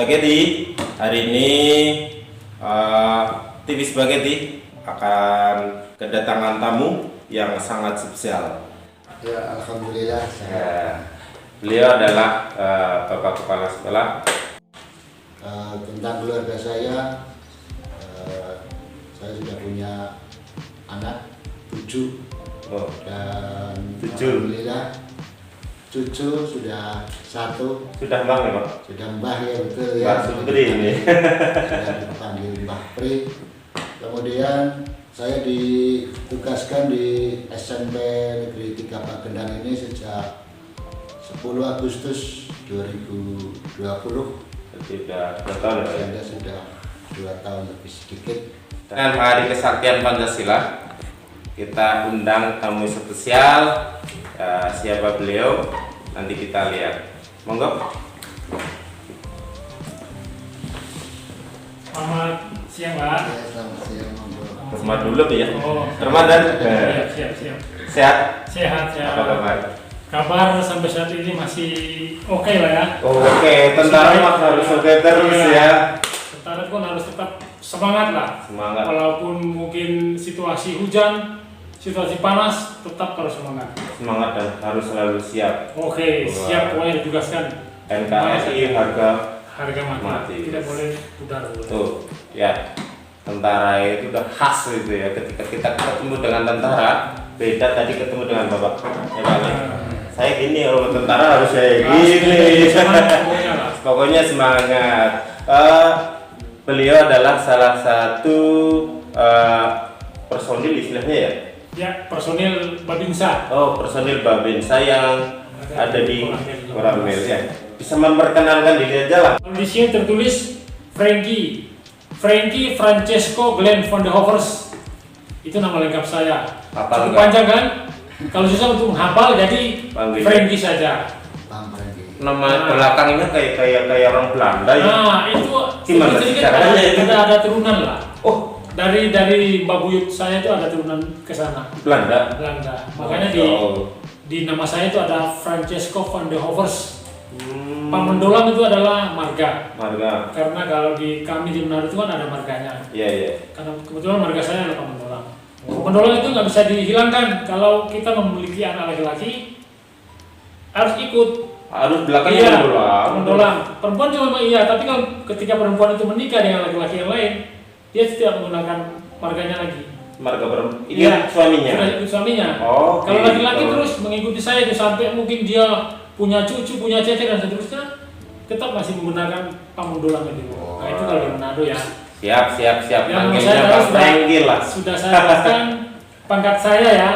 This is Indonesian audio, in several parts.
Spaghetti. Hari ini TV Spaghetti akan kedatangan tamu yang sangat spesial. Ya, alhamdulillah. Beliau adalah Bapak Kepala Sekolah. Tentang keluarga saya sudah punya anak 7 dan 7. alhamdulillah cucu sudah 1. Sudah Mbah ya Pak? Sudah Mbah ya, betul ya. Mbah Supri ini. Sudah dipanggil Mbah Pri. Kemudian saya ditugaskan di SMP Negeri 3 Pagendang ini sejak 10 Agustus 2020. Jadi sudah 2 tahun ya? Saya sudah 2 tahun lebih sedikit. Dengan Hari Kesaktian Pancasila, kita undang tamu spesial. Siapa beliau? Nanti kita lihat. Monggo. Selamat siang, Pak. Ya, selamat siang, monggo. Hormat dulu ya. Oh, Ramadan. siap. Sehat? Sehat. Apa kabar? Kabar sampai saat ini masih oke lah ya. Oke, tentara mah harus oke terus ya. Tentara pun harus tetap semangat lah. Semangat. Walaupun mungkin situasi hujan, situasi panas, tetap harus semangat. Semangat dan harus selalu siap. Oke, siap, pokoknya ditugaskan. NKRI Harga mati. Mati. Tidak boleh pudar. Tuh, ya. Tentara itu udah khas gitu ya. Ketika kita ketemu dengan tentara, beda tadi ketemu dengan Bapak. Ya Pak. Saya gini, kalau tentara harus saya gini. Semangat pokoknya lah. Pokoknya semangat. Beliau adalah salah satu personil istilahnya ya. Ya, personil Babinsa. Oh, personil Babinsa yang ada di Koramil ya. Bisa memperkenalkan diri aja lah. Di sini tertulis Frankie Francesco Glenn van de Hovers. Itu nama lengkap saya. Hafal Cukup nggak? panjang kan? Kalau susah untuk menghafal, jadi Panggil. Frankie saja. Bang Franky. Nama belakangnya kayak orang Belanda ya. Nah, itu Gimana sedikit caranya itu? ada turunan lah. Oh, Dari Mbak Buyut saya itu ada turunan ke sana. Belanda. Belanda. Makanya Oh. di nama saya itu ada Francesco van de Hovers. Pamandolang itu adalah marga. Marga. Karena kalau kami di Manado itu kan ada marganya. Iya. Karena kebetulan marga saya adalah Pamandolang. Pamandolang itu nggak bisa dihilangkan. Kalau kita memiliki anak laki-laki harus ikut. Harus belakangnya Pamandolang. Perempuan cuma iya, tapi kalau ketika perempuan itu menikah dengan laki-laki yang lain, dia tidak menggunakan marganya lagi. Marga perempuan. Ini Iya, suaminya. Sudah ikut suaminya. Oh, Kalau gitu. laki-laki terus mengikuti saya itu sampai mungkin dia punya cucu, punya cece dan seterusnya, tetap masih menggunakan Pamandolang itu. Nah itu kalau di Manado ya. Siap. Yang Panggilnya saya Pak tahu Franky lah. sudah saya jelaskan pangkat saya ya,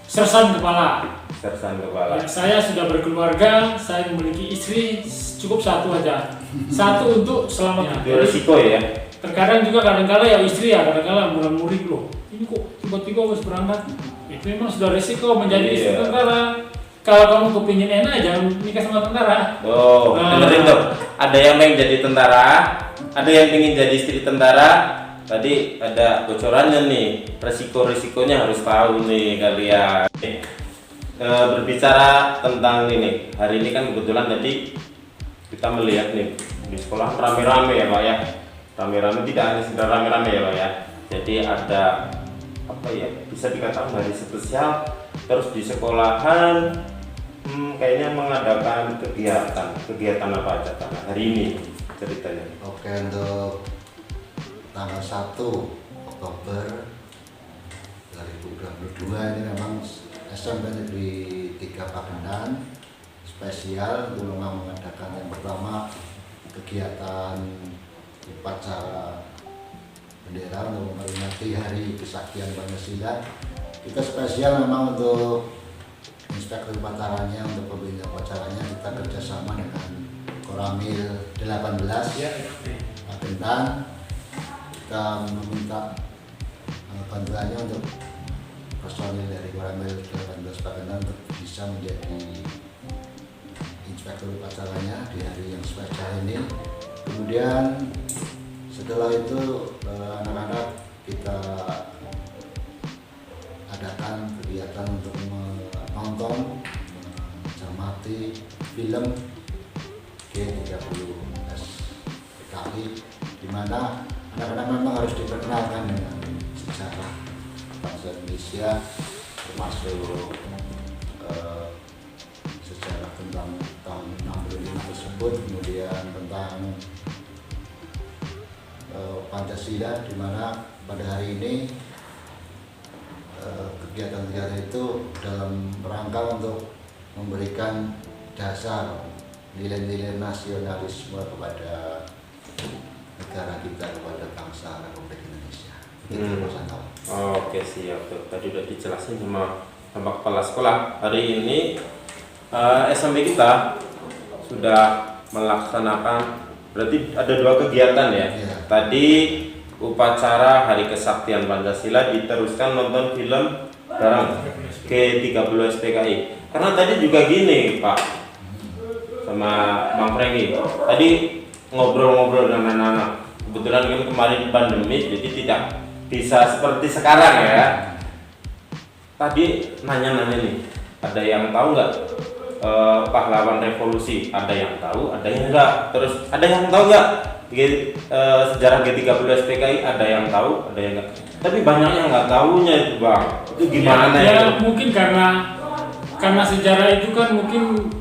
sersan kepala. Sersan kepala. Ya, saya sudah berkeluarga, saya memiliki istri cukup 1 aja. 1 untuk selamanya. Itu resiko ya. Terkadang juga kadang-kala ya istri ya kadang-kala murid loh. Ini kok tiba-tiba harus berangkat. Itu memang sudah risiko menjadi istri Iya. tentara. Kalau kamu kepingin enak jangan nikah sama tentara. Oh, dengerin tuh. Ada yang pengen jadi tentara, ada yang pengen jadi istri tentara. Tadi ada bocorannya nih. Resiko-resikonya harus tahu nih kalian. Berbicara tentang ini, hari ini kan kebetulan tadi kita melihat nih di sekolah rame-rame ya Pak ya. Rame-rame, tidak hanya sekedar rame-rame ya Pak ya. Jadi ada apa ya, bisa dikatakan hari spesial. Terus di sekolahan kayaknya mengadakan kegiatan apa aja karena hari ini ceritanya. Oke, untuk tanggal 1 Oktober 2022 ini memang SMP Negeri 3 Pagendang spesial untuk memang mengadakan yang pertama kegiatan upacara bendera untuk memperingati Hari Kesaktian Pancasila. Kita spesial memang untuk inspektur upacaranya, untuk pembina upacaranya kita kerjasama dengan Koramil 18 Pagendang. Kita meminta bantuannya untuk personil dari Koramil 18 Pagendang untuk bisa menjadi inspektur upacaranya di hari yang spesial ini. Kemudian setelah itu anak-anak kita adakan kegiatan untuk menonton, mencermati film G30S PKI, di mana anak-anak memang harus diperkenalkan dengan sejarah bangsa Indonesia, termasuk sejarah tentang tahun 65 tersebut, kemudian tentang Pancasila, di mana pada hari ini kegiatan-kegiatan itu dalam rangka untuk memberikan dasar nilai-nilai nasionalisme kepada negara kita, kepada bangsa Republik Indonesia. Itu Mas Antal. Oke, siap tuh. Tadi udah dijelasin sama kepala sekolah. Hari ini SMP kita sudah melaksanakan, berarti ada 2 kegiatan ya. Iya. Tadi upacara Hari Kesaktian Pancasila, diteruskan nonton film bareng G30 SPKI. Karena tadi juga gini Pak sama Bang Frenky, tadi ngobrol-ngobrol dengan anak-anak. Kebetulan kan kemarin pandemi, jadi tidak bisa seperti sekarang ya. Tadi nanya-nanya nih, ada yang tahu nggak pahlawan revolusi? Ada yang tahu, ada yang enggak. Terus ada yang tahu nggak sejarah G30 SPKI? Ada yang tahu, ada yang enggak. Tapi banyak yang nggak tahunya itu Bang. Itu gimana ya? Mungkin karena sejarah itu kan mungkin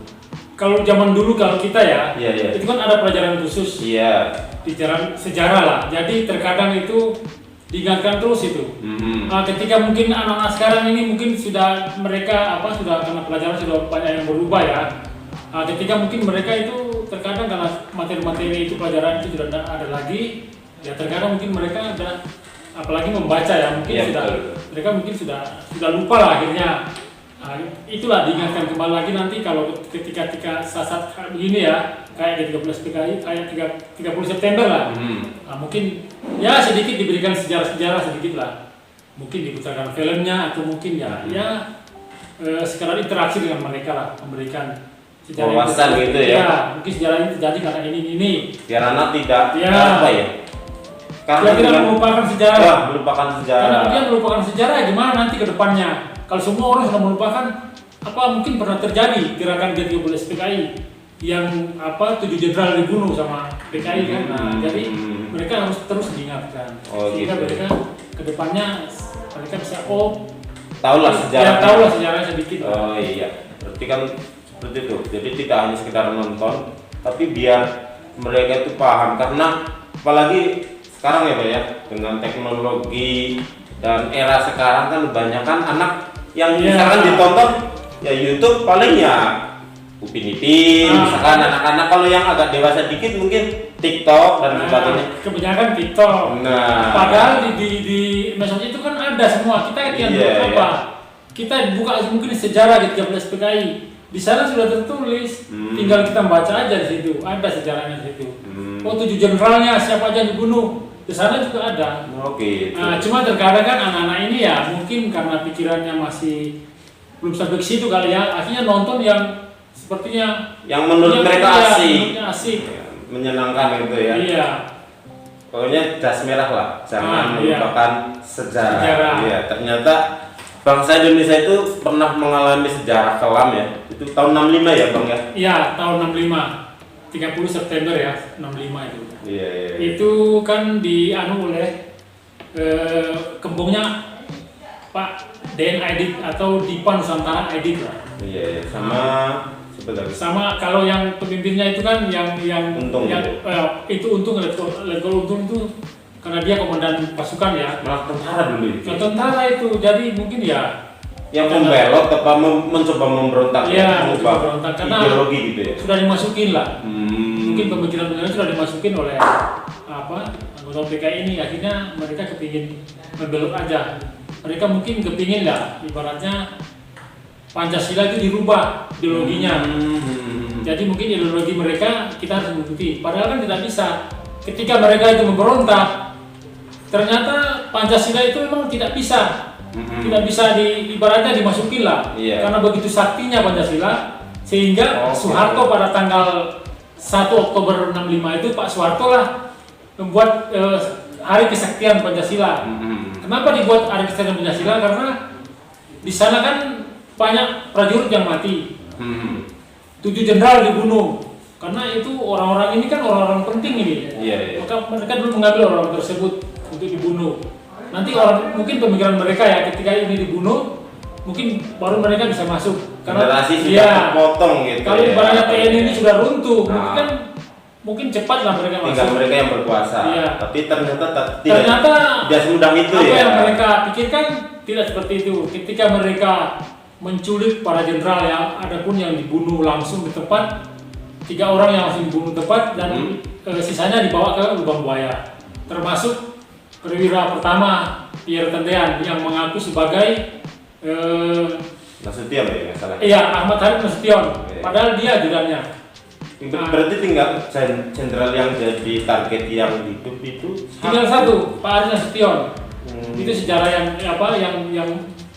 kalau zaman dulu kalau kita ya, itu kan ada pelajaran khusus. Iya. Di sejarah lah. Jadi terkadang itu diingatkan terus itu. Ketika mungkin anak-anak sekarang ini mungkin mereka sudah karena pelajaran sudah banyak yang berubah ya. Ketika mungkin mereka itu terkadang karena materi-materi itu pelajaran itu sudah ada lagi, ya terkadang mungkin mereka ada apalagi membaca ya mungkin mereka mungkin sudah lupa lah akhirnya. Itulah diingatkan kembali lagi nanti kalau ketika saat begini ya, kayak di 13 PKI, kayak 30 September lah. Mungkin ya sedikit diberikan sejarah-sejarah sedikit lah. Mungkin diputarkan filmnya atau mungkin sekarang interaksi dengan mereka lah, memberikan sejarah wawasan gitu ya. Ya, mungkin sejarah ini terjadi karena ini. Biar anak tidak apa ya? Karena tidak melupakan sejarah. Melupakan sejarah. Karena dia melupakan sejarah, gimana nanti ke depannya? Kalau semua orang sudah melupakan, mungkin pernah terjadi gerakan G30 SPKI yang 7 jenderal dibunuh sama PKI kan? Jadi mereka harus terus diingatkan sehingga gitu. mereka kedepannya mereka bisa tahulah sejarah. Ya, tahulah sejarahnya sedikit. Oh iya, berarti kan seperti itu. Jadi tidak hanya sekedar nonton, tapi biar mereka itu paham. Karena apalagi sekarang ya Pak ya, dengan teknologi dan era sekarang kan kebanyakan anak yang misalkan ditonton ya YouTube paling ya Upin Ipin, misalkan anak-anak. Kalau yang agak dewasa dikit mungkin TikTok dan sebagainya. Kebanyakan TikTok. Padahal di medsos itu kan ada semua. Kita yang kita buka mungkin sejarah di 13 PKI. Di sana sudah tertulis. Tinggal kita baca aja di situ. Ada sejarahnya di situ. 7 jenderalnya siapa aja dibunuh. Di sana juga ada. Cuma terkadang kan anak-anak ini ya mungkin karena pikirannya masih belum sampai ke situ kali ya, akhirnya nonton yang sepertinya yang menurut mereka asik, menyenangkan gitu ya. Iya. Pokoknya jas merah lah, jangan melupakan sejarah. Iya, ternyata bangsa Indonesia itu pernah mengalami sejarah kelam ya. Itu tahun 65 ya Bang ya? Iya, tahun 65. 30 September ya, 65 itu. Iya. Itu kan oleh kembungnya Pak Den Aidit atau Dipa Nusantara Aidit lah. Iya, sama kalau yang pemimpinnya itu kan yang Untung itu Untung Letkol Untung itu karena dia komandan pasukan ya. Malah tentara dulu itu. Tentara itu, jadi mungkin ya yang membelot atau mencoba memberontak memberontak karena ideologi gitu ya. Sudah dimasukin lah. Mungkin pemikiran-pemikiran sudah dimasukin oleh anggota PKI ini, akhirnya mereka kepingin membelot aja. Mereka mungkin kepingin lah ibaratnya Pancasila itu dirubah ideologinya. Jadi mungkin ideologi mereka kita harus mengikuti. Padahal kan tidak bisa. Ketika mereka itu memberontak, ternyata Pancasila itu memang tidak bisa. Tidak bisa ibaratnya dimasukin lah. Karena begitu saktinya Pancasila, sehingga Soeharto pada tanggal 1 Oktober 65 itu Pak Soeharto lah membuat Hari Kesaktian Pancasila. Kenapa dibuat Hari Kesaktian Pancasila? Karena di sana kan banyak prajurit yang mati, 7 jenderal dibunuh, karena itu orang-orang ini kan orang-orang penting ini. Iya. Maka mereka dulu mengambil orang tersebut untuk dibunuh. Nanti mungkin pemikiran mereka ya ketika ini dibunuh, mungkin baru mereka bisa masuk. Generasi sudah terpotong gitu. Kalau ibaratnya TNI ini sudah runtuh, mungkin cepat lah mereka masuk. Tinggal mereka yang berkuasa. Iya. Tapi ternyata tidak semudah itu apa ya. yang mereka pikirkan tidak seperti itu. Ketika mereka menculik para jenderal yang ada pun yang dibunuh langsung di tempat, 3 orang yang langsung dibunuh tepat dan sisanya dibawa ke lubang buaya. Termasuk perwira pertama Pierre Tendean yang mengaku sebagai Nasution ya nggak salah. Iya, Ahmad Harith Nasution. Oke. Padahal dia ajudannya. Berarti tinggal jenderal yang jadi target yang hidup itu Tinggal satu, Pak Harith Nasution. Itu sejarah yang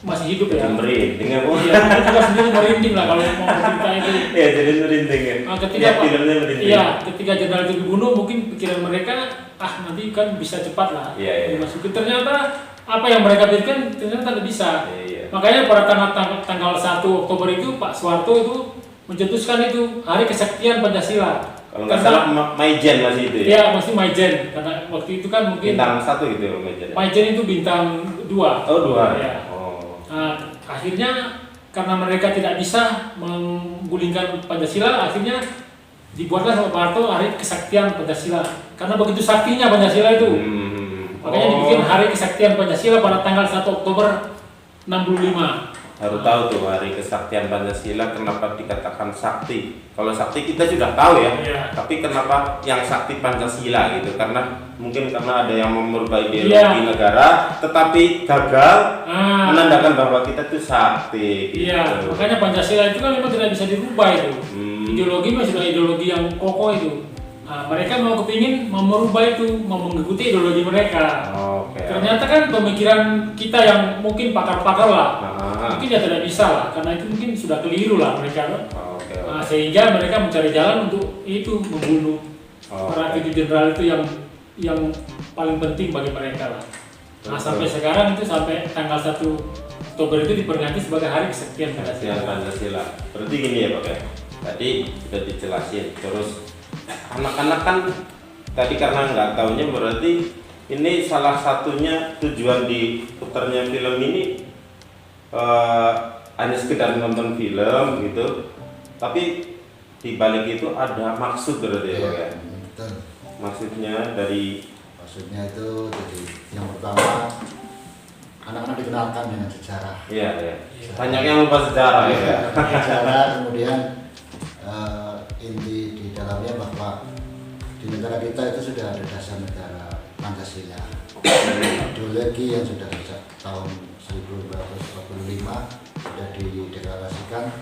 masih hidup ya. merinding ya Bu. Iya, aku juga sendiri merinding lah kalau mau cerita itu. Iya, jadi merinding ya. Ketika filmnya merinding. Iya, ketika jenderal itu dibunuh, mungkin pikiran mereka nanti kan bisa cepat lah. Iya. Dimasukin. Ternyata apa yang mereka pikirkan ternyata tidak bisa. Iya. Makanya pada tanggal 1 Oktober itu Pak Soeharto itu mencetuskan itu Hari Kesaktian Pancasila. Kalau nggak salah Maijen masih itu ya. Iya, masih Maijen karena waktu itu kan mungkin Bintang 1 gitu ya Maijen. Maijen itu bintang 2. Oh 2. Iya. Akhirnya karena mereka tidak bisa menggulingkan Pancasila, akhirnya dibuatlah sama Pak Harto Hari Kesaktian Pancasila. Karena begitu saktinya Pancasila itu. Makanya dibikin Hari Kesaktian Pancasila pada tanggal 1 Oktober 65. Baru tahu tuh Hari Kesaktian Pancasila kenapa dikatakan sakti. Kalau sakti kita sudah tahu ya. Iya. Tapi kenapa yang sakti Pancasila gitu? Karena mungkin karena ada yang merubah ideologi negara, tetapi gagal menandakan bahwa kita tuh sakti. Gitu. Iya, makanya Pancasila itu kan memang tidak bisa dirubah itu. Ideologi mah sudah ideologi yang kokoh itu. Mereka mau kepingin mau merubah itu, mau mengikuti ideologi mereka. Ternyata kan pemikiran kita yang mungkin pakar-pakar lah, mungkin ya tidak bisa lah, karena itu mungkin sudah keliru lah mereka. Sehingga mereka mencari jalan untuk itu membunuh para 7 jenderal itu yang paling penting bagi mereka lah. Sampai sekarang itu sampai tanggal 1 Oktober itu diperingati sebagai Hari Kesaktian Pancasila. Berarti gini ya Pak ya. Tadi sudah dijelasin. Terus anak-anak kan tadi karena nggak taunya berarti ini salah satunya tujuan diputarnya film ini hanya sekedar nonton film gitu. Tapi di balik itu ada maksud berarti ya Pak ya. Betul. Maksudnya itu jadi yang pertama anak-anak dikenalkan dengan sejarah. Iya. Banyak yang lupa sejarah ya. Sejarah kemudian inti di dalamnya bahwa di negara kita itu sudah ada dasar negara Pancasila. Ideologi yang sudah sejak tahun 1945 sudah dideklarasikan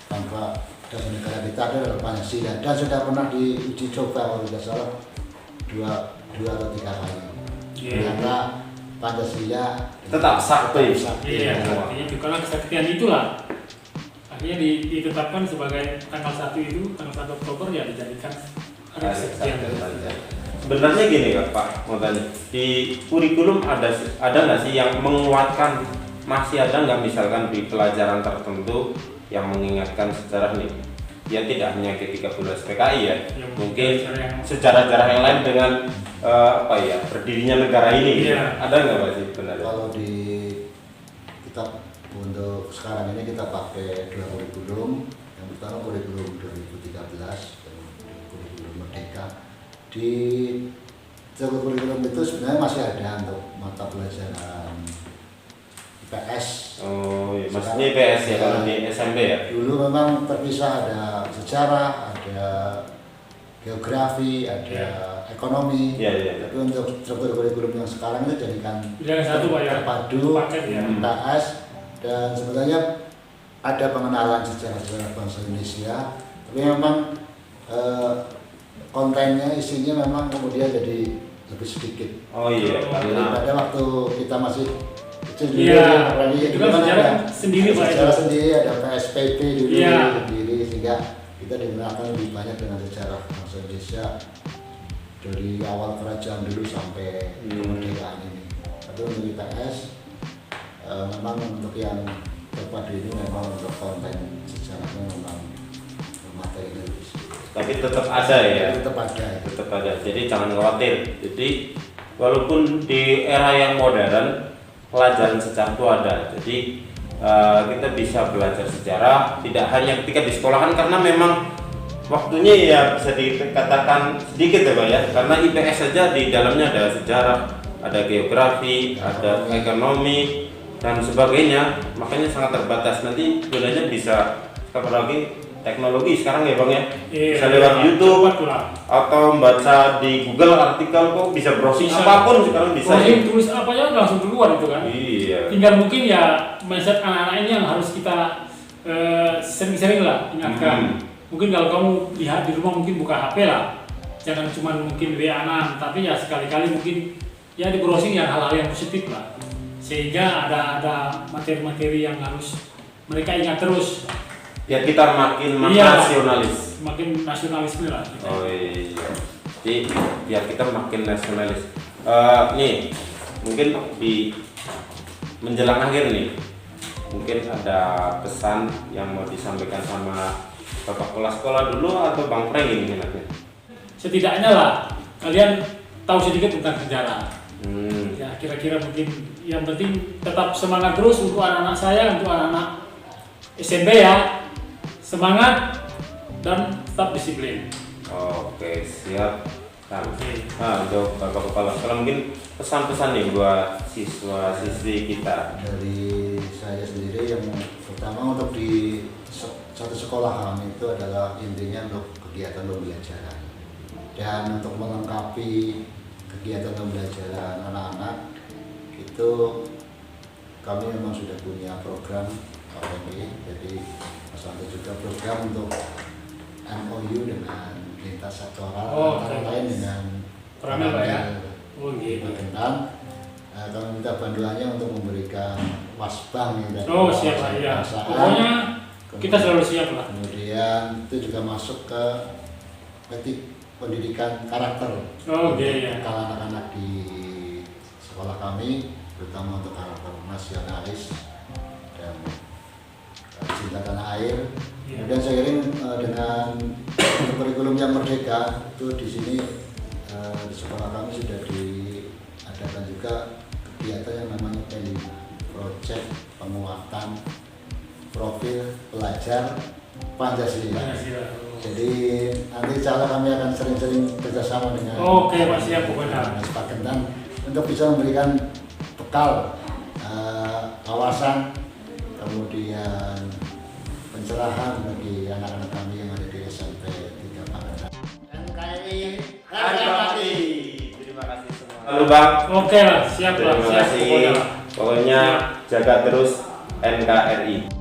bahwa dasar negara kita adalah Pancasila dan sudah pernah diuji coba kalau tidak salah 2 atau 3 kali. Ternyata Pancasila tetap sakti. Iya, artinya itu karena kesaktian itulah akhirnya ditetapkan sebagai tanggal 1 itu, tanggal 1 Oktober ya dijadikan Hari Kesaktian. Sebenarnya gini Pak, mau tanya, di kurikulum ada nggak sih yang menguatkan, masih ada nggak misalkan di pelajaran tertentu yang mengingatkan sejarah nih? Ya tidak hanya ketika 13 PKI ya, mungkin sejarah-sejarah yang lain dengan berdirinya negara ini. Iya. Ada nggak Pak sih benar? Kalau di kitab untuk sekarang ini kita pakai 2 kurikulum. Yang pertama kurikulum 2013 dan kurikulum Merdeka. Di kurikulum itu sebenarnya masih ada untuk mata pelajaran IPS. Oh iya, maksudnya IPS ya kalau di SMP ya? Dulu memang terpisah, ada sejarah, ada geografi, ada ekonomi. Iya. Tapi untuk struktur kurikulum yang sekarang itu jadikan satu Pak ya. Terpadu, paket ya. IPS, dan sebenarnya ada pengenalan sejarah bangsa Indonesia. Tapi memang kontennya, isinya memang kemudian jadi lebih sedikit. Oh iya, karena pada waktu kita masih kecil dulu, Iya, itu kan kan sejarah ada sendiri Pak. sejarah sendiri, ada PSPP dulu Iya. sendiri, sehingga kita dikenalkan lebih banyak dengan sejarah bangsa Indonesia dari awal kerajaan dulu sampai kemerdekaan ini. Tapi untuk IPS memang untuk yang terpadu ini memang untuk konten sejarahnya memang materi lebih sedikit. Tapi tetap ada ya. Tetap ada. Tetap ada. Jadi jangan khawatir. Jadi walaupun di era yang modern pelajaran sejarah itu ada. Jadi kita bisa belajar sejarah tidak hanya ketika di sekolahan karena memang waktunya ya bisa dikatakan sedikit ya Pak ya, karena IPS saja di dalamnya ada sejarah, ada geografi, ada ekonomi dan sebagainya, makanya sangat terbatas. Nanti gunanya bisa apalagi teknologi sekarang ya Bang ya, bisa lewat YouTube atau membaca di Google artikel kok bisa browsing apapun sekarang bisa. Browsing tulis apa aja langsung keluar itu kan. Iya. Tinggal mungkin ya mindset anak-anak ini yang harus kita sering-sering lah ingatkan. Mungkin kalau kamu lihat di rumah mungkin buka HP lah, jangan cuma mungkin WA-an, tapi ya sekali-kali mungkin ya di browsing yang hal-hal yang positif lah, sehingga ada materi-materi yang harus mereka ingat terus. Ya kita makin nasionalis. Makin nasionalisme lah. Kita. Oh iya. Jadi biar kita makin nasionalis. Nih mungkin di menjelang akhir nih, mungkin ada pesan yang mau disampaikan sama Bapak Kepala Sekolah dulu atau Bang Frank ini nanti? Setidaknya lah kalian tahu sedikit tentang sejarah. Ya kira-kira mungkin yang penting tetap semangat terus untuk anak-anak saya, untuk anak-anak SMP ya. Semangat dan tetap disiplin. Oke, siap. Nah, untuk Bapak Kepala Sekolah mungkin pesan-pesan nih buat siswa-siswi kita. Dari saya sendiri yang pertama untuk di satu sekolahan itu adalah intinya untuk kegiatan pembelajaran, dan untuk melengkapi kegiatan pembelajaran anak-anak itu kami memang sudah punya program ini, jadi ada juga program untuk MOU dengan lintas sektoral, antara lain dengan Pramil ya. Oh gitu. Dan kami minta bantuannya untuk memberikan wasbang dan siap ya. Pokoknya kita selalu siap lah. Kemudian itu juga masuk ke pendidikan karakter. Kalau anak-anak di sekolah kami, terutama untuk karakter nasionalis dan cinta tanah air. Kemudian seiring dengan kurikulum yang merdeka itu di sini di sekolah kami sudah diadakan juga kegiatan yang namanya P5, proyek penguatan profil pelajar Pancasila. Jadi nanti insya Allah kami akan sering-sering bekerjasama dengan Pak, siap pokoknya Pakentan untuk bisa memberikan bekal wawasan, kemudian pencerahan bagi anak-anak kami yang ada di SMP 3 Pakentan. NKRI harga mati. Terima kasih semua. Halo Bang. Oke lah, siap lah. Terima kasih. Pokoknya jaga terus NKRI.